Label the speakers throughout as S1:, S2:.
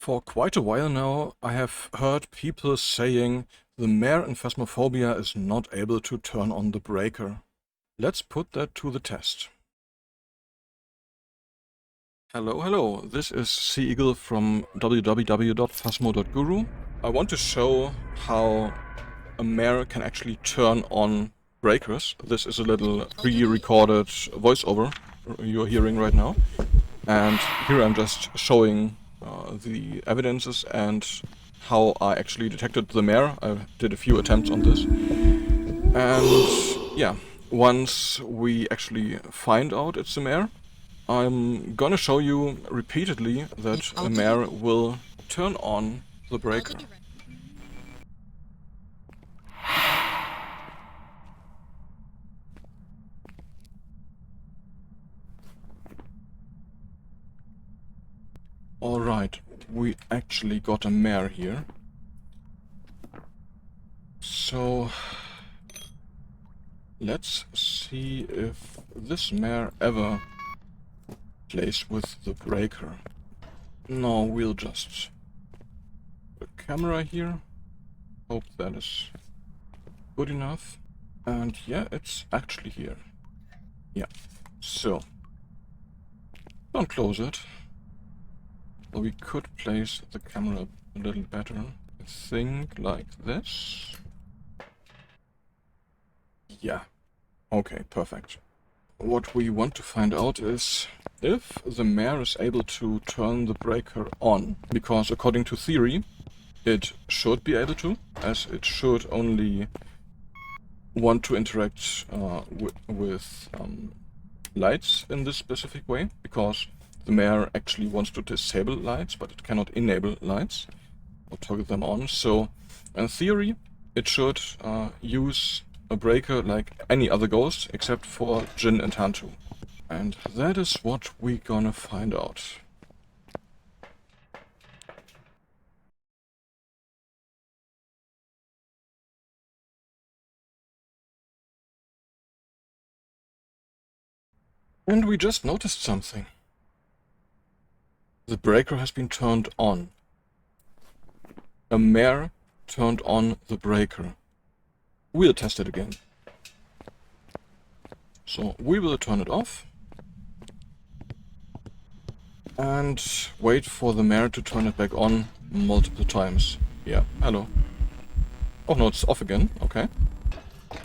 S1: For quite a while now, I have heard people saying the Mare in Phasmophobia is not able to turn on the breaker. Let's put that to the test. Hello, this is Sea Eagle from www.phasmo.guru. I want to show how a Mare can actually turn on breakers. This is a little pre-recorded voiceover you're hearing right now. And here I'm just showing the evidences and how I actually detected the Mare. I did a few attempts on this. And yeah, once we actually find out it's a Mare, I'm gonna show you repeatedly that a Mare will turn on the breaker. Alright, we actually got a Mare here. So let's see if this Mare ever plays with the breaker. No, we'll just put a camera here. Hope that is good enough. And yeah, it's actually here. Yeah, so don't close it. But we could place the camera a little better. I think like this. Yeah, okay, perfect. What we want to find out is if the Mare is able to turn the breaker on, because according to theory, it should be able to, as it should only want to interact with lights in this specific way, because the Mare actually wants to disable lights, but it cannot enable lights or toggle them on. So in theory, it should use a breaker like any other ghost, except for Jinn and Hantu. And that is what we're gonna find out. And we just noticed something. The breaker has been turned on. A Mare turned on the breaker. We'll test it again. So we will turn it off. And wait for the Mare to turn it back on multiple times. Yeah, hello. Oh no, it's off again, okay.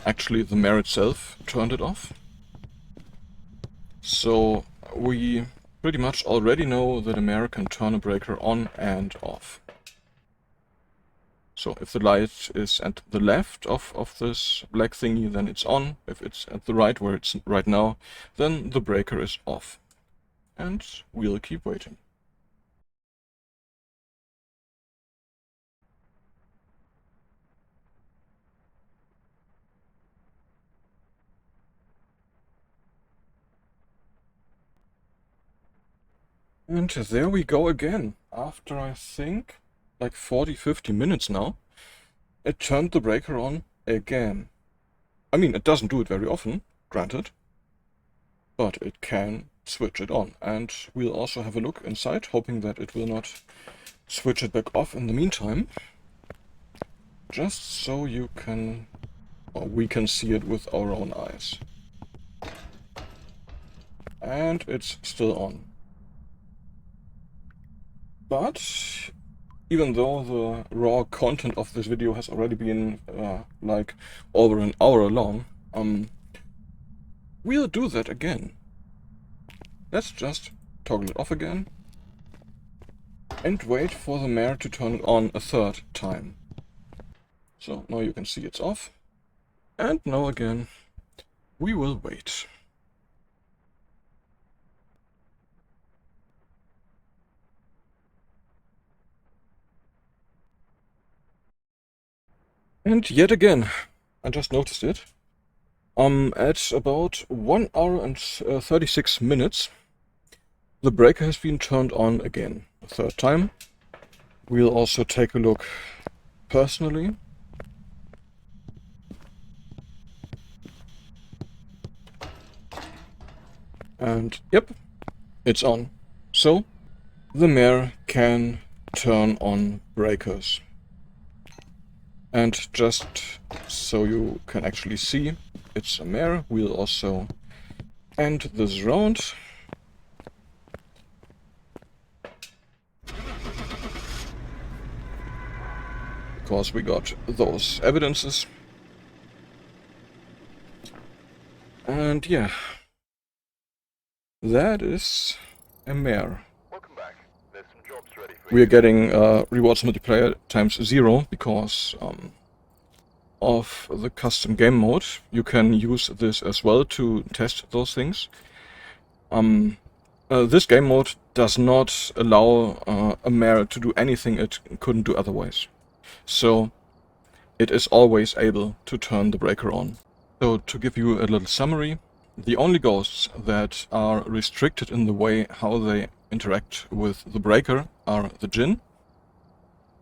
S1: Actually, the Mare itself turned it off. So we pretty much already know that a Mare can turn a breaker on and off. So if the light is at the left of this black thingy, then it's on. If it's at the right, where it's right now, then the breaker is off. And we'll keep waiting. And there we go again. After, I think, like 40-50 minutes now, it turned the breaker on again. I mean, it doesn't do it very often, granted, but it can switch it on. And we'll also have a look inside, hoping that it will not switch it back off in the meantime. Just so you can, or we can see it with our own eyes. And it's still on. But even though the raw content of this video has already been like over an hour long, we'll do that again. Let's just toggle it off again and wait for the Mare to turn it on a third time. So now you can see it's off, and now again we will wait. And yet again, I just noticed it. At about 1 hour and 36 minutes, the breaker has been turned on again, a third time. We'll also take a look personally. And yep, it's on. So the Mare can turn on breakers. And just so you can actually see it's a mare, we'll also end this round. Because we got those evidences. And yeah, that is a mare.
S2: Welcome back. There's some jobs ready for
S1: We are
S2: you.
S1: getting rewards multiplier times 0 because of the custom game mode. You can use this as well to test those things. This game mode does not allow a mare to do anything it couldn't do otherwise. So it is always able to turn the breaker on. So to give you a little summary, the only ghosts that are restricted in the way how they interact with the breaker are the Djinn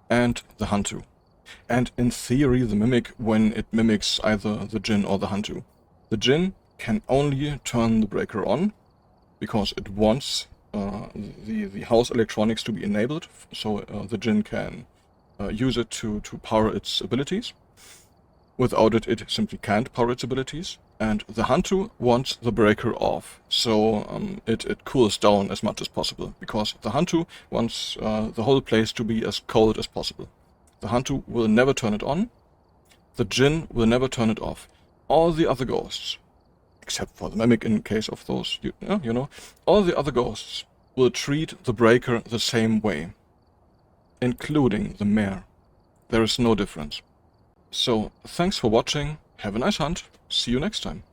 S1: and the Hantu. And in theory the Mimic when it mimics either the Djinn or the Hantu. The Djinn can only turn the breaker on because it wants the house electronics to be enabled, so the Djinn can use it to power its abilities. Without it, it simply can't power its abilities. And the Hantu wants the breaker off, so it cools down as much as possible, because the Hantu wants the whole place to be as cold as possible. The Hantu will never turn it on, the Djinn will never turn it off. All the other ghosts, except for the Mimic in case of those, you know, all the other ghosts will treat the breaker the same way, including the mare. There is no difference. So, thanks for watching, have a nice hunt, see you next time.